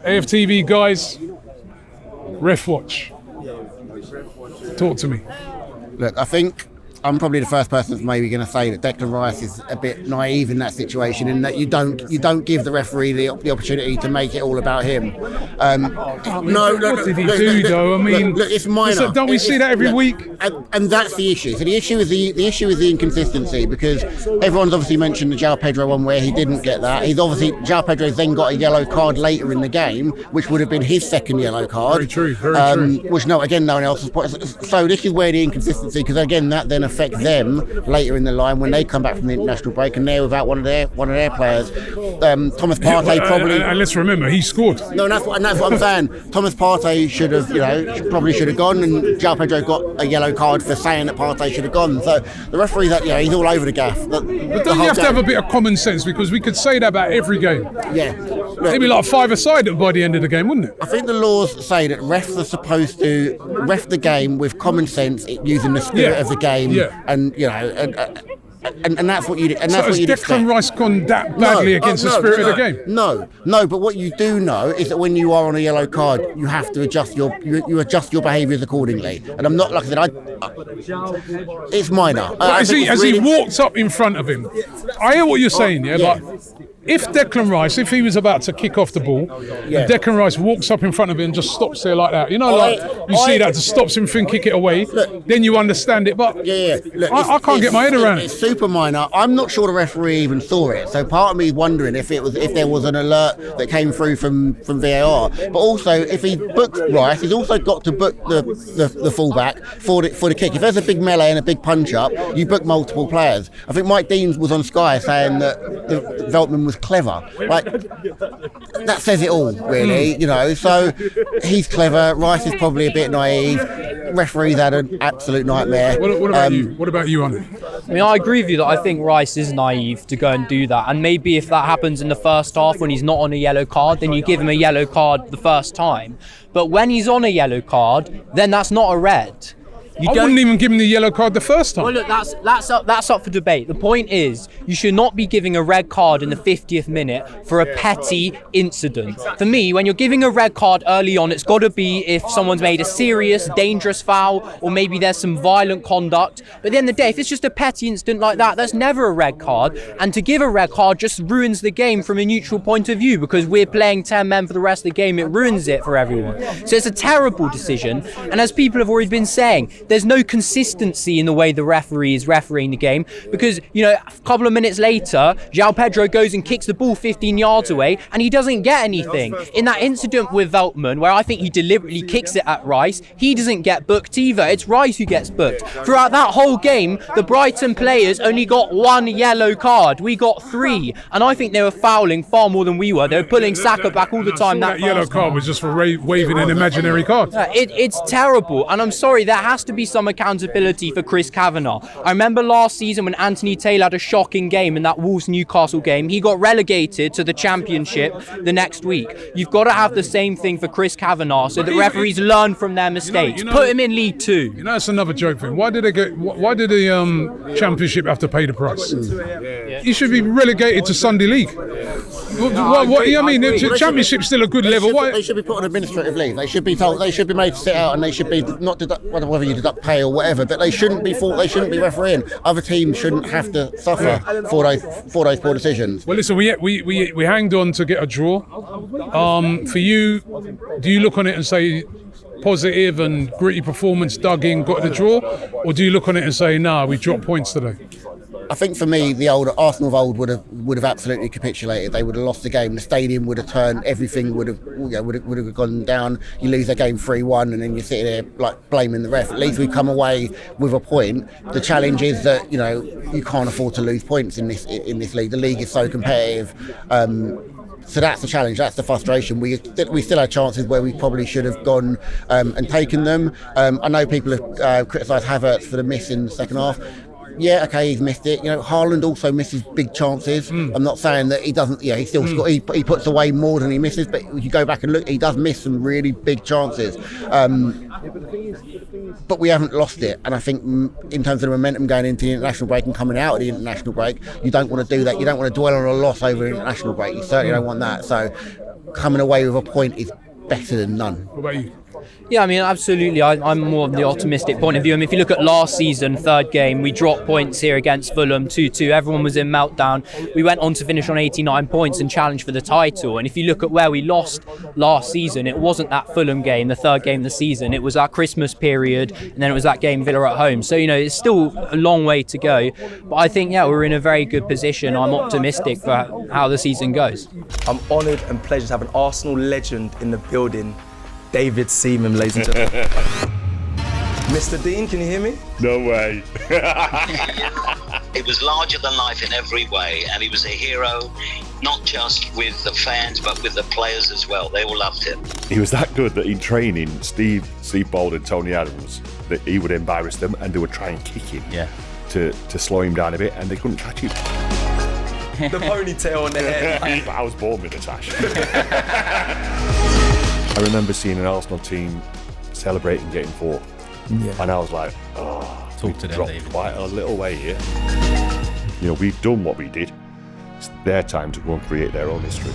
AFTV guys, Ref Watch. Talk to me. Look, I think I'm probably the first person that's maybe going to say that Declan Rice is a bit naive in that situation, in that you don't give the referee the opportunity to make it all about him. No, look, what did he do though? I mean, look, it's minor. Don't we see that every week? And that's the issue. So the issue is the inconsistency, because everyone's obviously mentioned the João Pedro one where he didn't get that. João Pedro's then got a yellow card later in the game, which would have been his second yellow card. Very true. Which no one else's point. So this is where the inconsistency, because again that then affect them later in the line when they come back from the international break and they're without one of their players. Thomas Partey probably. And let's remember, he scored. No, and that's what I'm saying. Thomas Partey should have gone, and João Pedro got a yellow card for saying that Partey should have gone. So the referee, he's all over the gaff. But don't you have to have a bit of common sense, because we could say that about every game. Yeah. It'd be like 5-a-side by the end of the game, wouldn't it? I think the laws say that refs are supposed to ref the game with common sense, using the spirit of the game, and that's what you. And that's what you. Has Declan Rice gone that badly against the spirit of the game? No. But what you do know is that when you are on a yellow card, you have to adjust your behaviours accordingly. And I'm not, like I said, it's minor. Has he walked up in front of him? I hear what you're saying, but if Declan Rice, if he was about to kick off the ball, and Declan Rice walks up in front of him and just stops there like that, see that, just stops him and kick it away, then you understand it. But look, I can't get my head around it. It's super minor. I'm not sure the referee even saw it. So part of me is wondering if there was an alert that came through from VAR. But also, if he booked Rice, he's also got to book the fullback for the kick. If there's a big melee and a big punch up, you book multiple players. I think Mike Dean was on Sky saying that Veltman was clever. Like, that says it all, really. So he's clever. Rice is probably a bit naive. Referee's had an absolute nightmare. What about you? What about you, Andy? I mean, I agree with you that I think Rice is naive to go and do that. And maybe if that happens in the first half when he's not on a yellow card, then you give him a yellow card the first time. But when he's on a yellow card, then that's not a red. I wouldn't even give him the yellow card the first time. Well, look, that's up for debate. The point is, you should not be giving a red card in the 50th minute for a petty incident. For me, when you're giving a red card early on, it's got to be if someone's made a serious, dangerous foul, or maybe there's some violent conduct. But at the end of the day, if it's just a petty incident like that, that's never a red card. And to give a red card just ruins the game from a neutral point of view, because we're playing 10 men for the rest of the game. It ruins it for everyone. So it's a terrible decision. And as people have already been saying, there's no consistency in the way the referee is refereeing the game, because a couple of minutes later João Pedro goes and kicks the ball 15 yards away and he doesn't get anything. In that incident with Veltman, where I think he deliberately kicks it at Rice, he doesn't get booked either. It's Rice who gets booked. Throughout that whole game, the Brighton players only got one yellow card. We got 3, and I think they were fouling far more than we were. They were pulling Saka back all the time. That yellow card was just for waving an imaginary card. It's terrible, and I'm sorry, there has to be some accountability for Chris Kavanagh. I remember last season when Anthony Taylor had a shocking game in that Wolves-Newcastle game. He got relegated to the Championship the next week. You've got to have the same thing for Chris Kavanagh, so that referees learn from their mistakes. Put him in League 2. That's another joke thing. Why did the Championship have to pay the price? He should be relegated to Sunday League. The Championship's still a good level. They should be put on administrative leave. They should be told. They should be made to sit out, and they should be not deduct, whether you deduct pay or whatever. But they shouldn't be refereeing. Other teams shouldn't have to suffer for those poor decisions. Well, listen, we hanged on to get a draw. For you, do you look on it and say positive and gritty performance, dug in, got the draw, or do you look on it and say, nah, we dropped points today? I think for me, the old Arsenal of old would have absolutely capitulated. They would have lost the game. The stadium would have turned. Everything would have gone down. You lose a game 3-1, and then you're sitting there like blaming the ref. At least we come away with a point. The challenge is that you can't afford to lose points in this league. The league is so competitive. So that's the challenge. That's the frustration. We still had chances where we probably should have gone and taken them. I know people have criticised Havertz for the miss in the second half. Yeah, okay, he's missed it. Haaland also misses big chances. I'm not saying that he doesn't. He still he puts away more than he misses. But if you go back and look, he does miss some really big chances. But we haven't lost it. And I think in terms of the momentum going into the international break and coming out of the international break, you don't want to do that. You don't want to dwell on a loss over the international break. You certainly don't want that. So coming away with a point is better than none. What about you? Yeah, I mean, absolutely. I'm more of the optimistic point of view. I mean, if you look at last season, third game, we dropped points here against Fulham 2-2. Everyone was in meltdown. We went on to finish on 89 points and challenge for the title. And if you look at where we lost last season, it wasn't that Fulham game, the third game of the season. It was that Christmas period, and then it was that game Villa at home. So, it's still a long way to go. But I think, we're in a very good position. I'm optimistic for how the season goes. I'm honoured and pleasured to have an Arsenal legend in the building. David Seaman, ladies and gentlemen. Mr. Dean, can you hear me? No way. It was larger than life in every way, and he was a hero, not just with the fans, but with the players as well. They all loved him. He was that good that in training, Steve Bold and Tony Adams, that he would embarrass them and they would try and kick him to slow him down a bit, and they couldn't catch him. The ponytail on the head. I was born with a tash. I remember seeing an Arsenal team celebrating getting fourth, and I was like, Talk to them, dropped David. quite a little way here. We've done what we did. It's their time to go and create their own history.